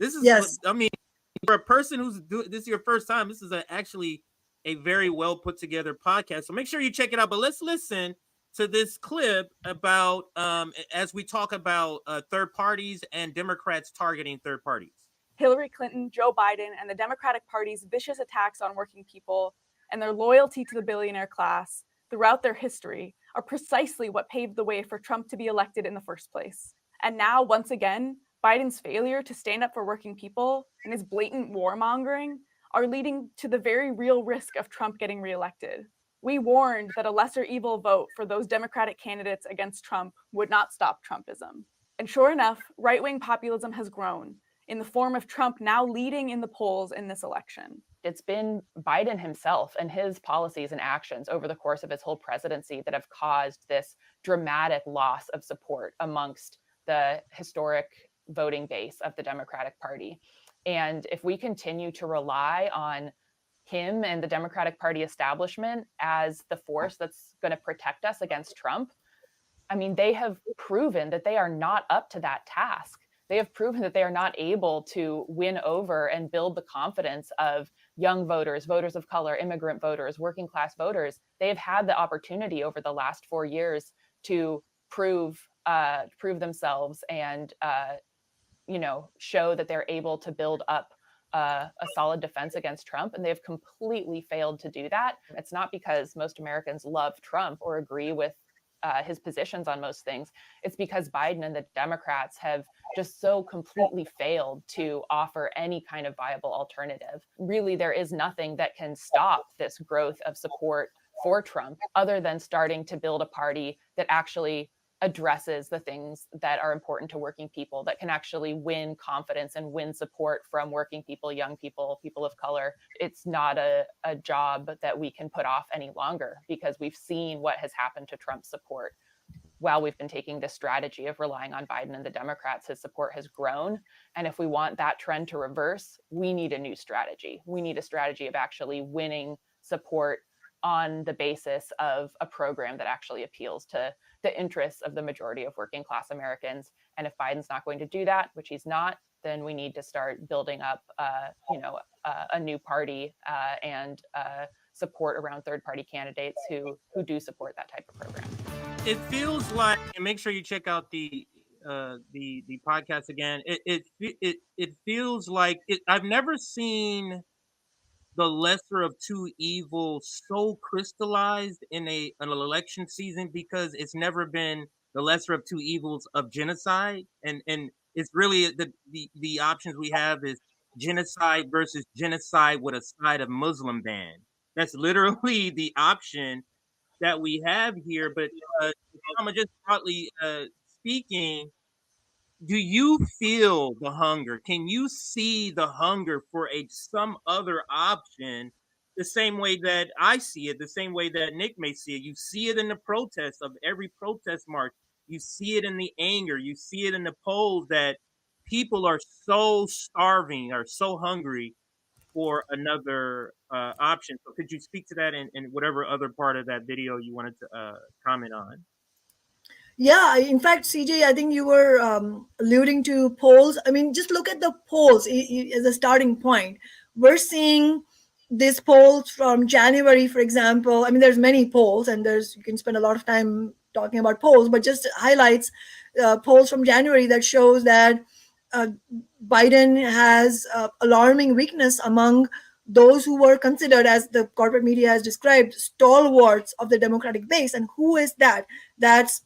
This is, Yes. I mean, for a person who's this is your first time, this is actually a very well put together podcast. So make sure you check it out. But let's listen to this clip about as we talk about third parties and Democrats targeting third parties. Hillary Clinton, Joe Biden, and the Democratic Party's vicious attacks on working people and their loyalty to the billionaire class throughout their history are precisely what paved the way for Trump to be elected in the first place. And now, once again, Biden's failure to stand up for working people and his blatant warmongering are leading to the very real risk of Trump getting reelected. We warned that a lesser evil vote for those Democratic candidates against Trump would not stop Trumpism. And sure enough, right-wing populism has grown, in the form of Trump now leading in the polls in this election. It's been Biden himself and his policies and actions over the course of his whole presidency that have caused this dramatic loss of support amongst the historic voting base of the Democratic Party. And if we continue to rely on him and the Democratic Party establishment as the force that's going to protect us against Trump, I mean, they have proven that they are not up to that task. They have proven that they are not able to win over and build the confidence of young voters, voters of color, immigrant voters, working class voters. They have had the opportunity over the last 4 years to prove themselves and show that they're able to build up a solid defense against Trump, and they have completely failed to do that. It's not because most Americans love Trump or agree with his positions on most things. It's because Biden and the Democrats have just so completely failed to offer any kind of viable alternative. Really, there is nothing that can stop this growth of support for Trump other than starting to build a party that actually addresses the things that are important to working people, that can actually win confidence and win support from working people, young people, people of color. It's not a job that we can put off any longer, because we've seen what has happened to Trump's support. While we've been taking this strategy of relying on Biden and the Democrats, his support has grown. And if we want that trend to reverse, we need a new strategy. We need a strategy of actually winning support on the basis of a program that actually appeals to the interests of the majority of working class Americans. And if Biden's not going to do that, which he's not, then we need to start building up, a new party and support around third-party candidates who do support that type of program. It feels like, and make sure you check out the podcast again. It feels like I've never seen the lesser of two evils so crystallized in an election season, because it's never been the lesser of two evils of genocide, and it's really the options we have is genocide versus genocide with a side of Muslim ban. That's literally the option that we have here. But I'm just broadly speaking, do you feel the hunger? Can you see the hunger for some other option, the same way that I see it, the same way that Nick may see it? You see it in the protests of every protest march. You see it in the anger. You see it in the polls that people are so starving or so hungry for another option. So could you speak to that in whatever other part of that video you wanted to comment on? Yeah, in fact, CJ, I think you were alluding to polls. I mean, just look at the polls as a starting point. We're seeing these polls from January, for example. I mean, there's many polls, and you can spend a lot of time talking about polls, but just highlights polls from January that shows that Biden has alarming weakness among those who were considered, as the corporate media has described, stalwarts of the Democratic base. And who is that? That's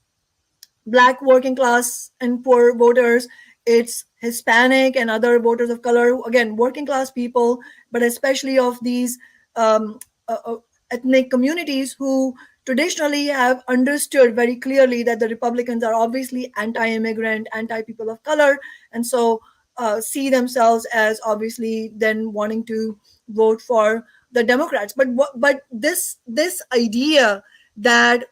Black working class and poor voters. It's Hispanic and other voters of color, again, working class people, but especially of these ethnic communities who traditionally have understood very clearly that the Republicans are obviously anti-immigrant, anti-people of color, and so see themselves as obviously then wanting to vote for the Democrats. But this idea that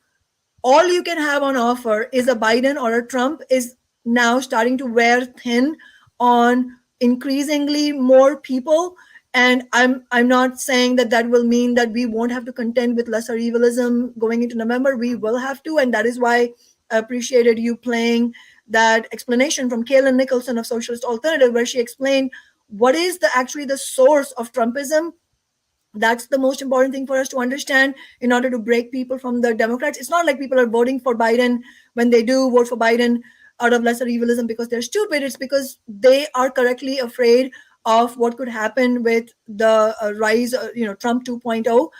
all you can have on offer is a Biden or a Trump is now starting to wear thin on increasingly more people. And I'm not saying that will mean that we won't have to contend with lesser evilism going into November. We will have to, and that is why I appreciated you playing that explanation from Kaylin Nicholson of Socialist Alternative, where she explained what is the actually the source of Trumpism. That's the most important thing for us to understand in order to break people from the Democrats. It's not like people are voting for Biden when they do vote for Biden out of lesser evilism because they're stupid. It's because they are correctly afraid of what could happen with the rise, Trump 2.0.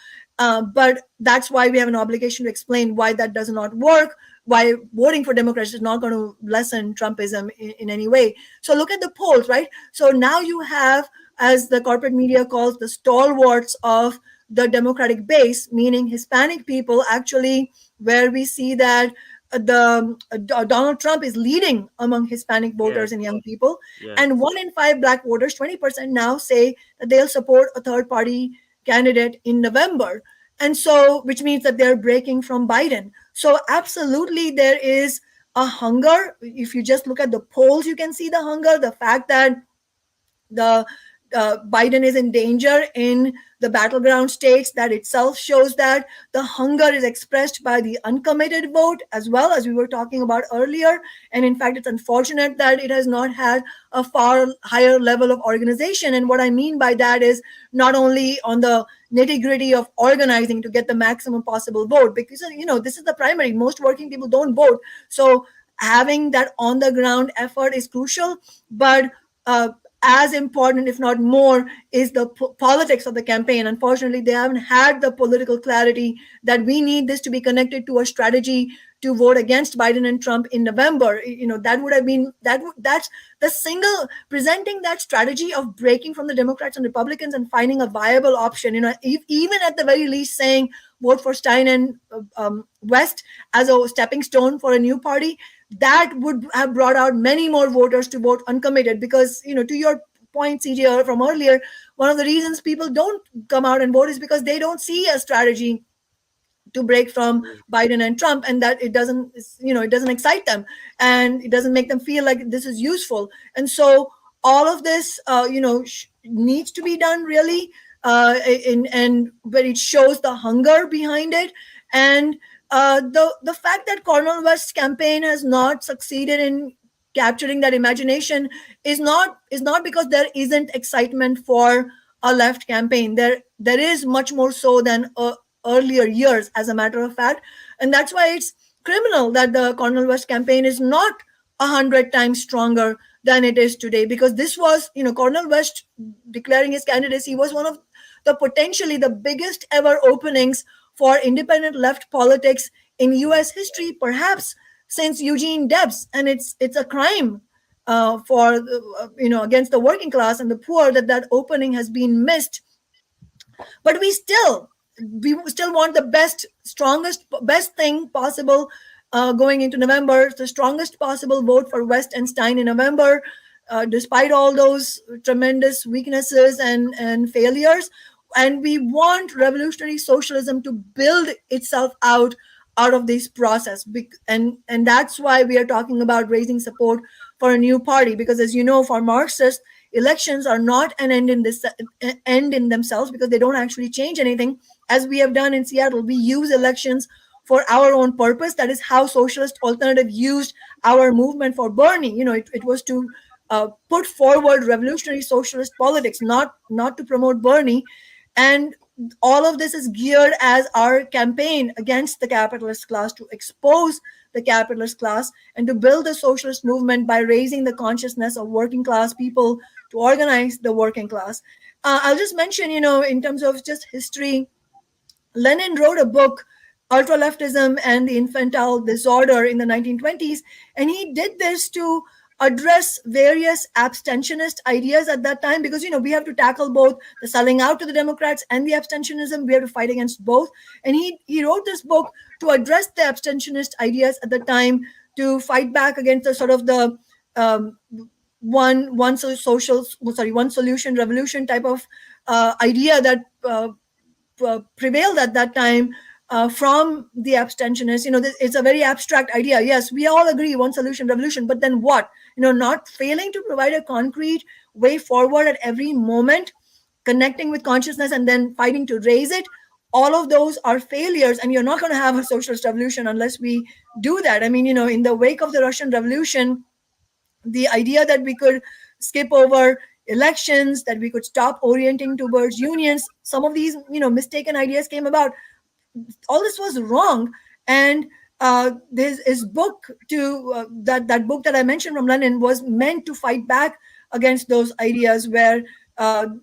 But that's why we have an obligation to explain why that does not work, why voting for Democrats is not going to lessen Trumpism in any way. So look at the polls, right? So now you have, as the corporate media calls, the stalwarts of the Democratic base, meaning Hispanic people, actually, where we see that the Donald Trump is leading among Hispanic Yes. voters and young people, Yes. and 1 in 5 Black voters, 20% now, say that they'll support a third party candidate in November. And so, which means that they're breaking from Biden. So, absolutely, there is a hunger. If you just look at the polls, you can see the hunger, the fact that the Biden is in danger in the battleground states. That itself shows that the hunger is expressed by the uncommitted vote as well, as we were talking about earlier. And in fact, it's unfortunate that it has not had a far higher level of organization. And what I mean by that is not only on the nitty gritty of organizing to get the maximum possible vote, because this is the primary. Most working people don't vote, so having that on the ground effort is crucial. But as important, if not more, is the politics of the campaign. Unfortunately, they haven't had the political clarity that we need this to be connected to a strategy to vote against Biden and Trump in November. That would have been that's the single presenting that strategy of breaking from the Democrats and Republicans and finding a viable option. Even at the very least saying vote for Stein and West as a stepping stone for a new party, that would have brought out many more voters to vote uncommitted. Because to your point, CJ, from earlier, one of the reasons people don't come out and vote is because they don't see a strategy to break from Biden and Trump, and that it doesn't excite them, and it doesn't make them feel like this is useful. And so all of this, needs to be done really, and where it shows the hunger behind it. And the fact that Cornel West's campaign has not succeeded in capturing that imagination is not because there isn't excitement for a left campaign. There is much more so than earlier years, as a matter of fact. And that's why it's criminal that the Cornel West campaign is not 100 times stronger than it is today. Because this was, Cornel West declaring his candidacy was one of the potentially the biggest ever openings for independent left politics in US history, perhaps since Eugene Debs. And it's a crime for against the working class and the poor that opening has been missed. But we still want the best thing possible going into November. The strongest possible vote for West and Stein in November, despite all those tremendous weaknesses and failures. And we want revolutionary socialism to build itself out of this process. And that's why we are talking about raising support for a new party. Because, as you know, for Marxists, elections are not an end in themselves, because they don't actually change anything. As we have done in Seattle, we use elections for our own purpose. That is how Socialist Alternative used our movement for Bernie. It was to put forward revolutionary socialist politics, not to promote Bernie. And all of this is geared as our campaign against the capitalist class, to expose the capitalist class and to build a socialist movement by raising the consciousness of working class people to organize the working class. I'll just mention, in terms of just history, Lenin wrote a book, Ultra Leftism and the Infantile Disorder, in the 1920s, and he did this to address various abstentionist ideas at that time. Because we have to tackle both the selling out to the Democrats and the abstentionism. We have to fight against both. And he wrote this book to address the abstentionist ideas at the time, to fight back against the sort of the one solution revolution type of idea that prevailed at that time from the abstentionists. It's a very abstract idea. Yes, we all agree, one solution revolution, but then what? Not failing to provide a concrete way forward at every moment, connecting with consciousness and then fighting to raise it. all of those are failures, and you're not going to have a socialist revolution unless we do that. I mean, in the wake of the Russian Revolution, the idea that we could skip over elections, that we could stop orienting towards unions, some of these mistaken ideas came about. All this was wrong. And there's his book to that book that I mentioned from London was meant to fight back against those ideas, where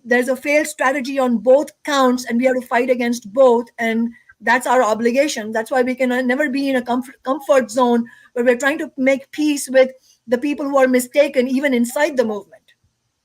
there's a failed strategy on both counts and we have to fight against both, and that's our obligation. That's why we can never be in a comfort zone where we're trying to make peace with the people who are mistaken even inside the movement.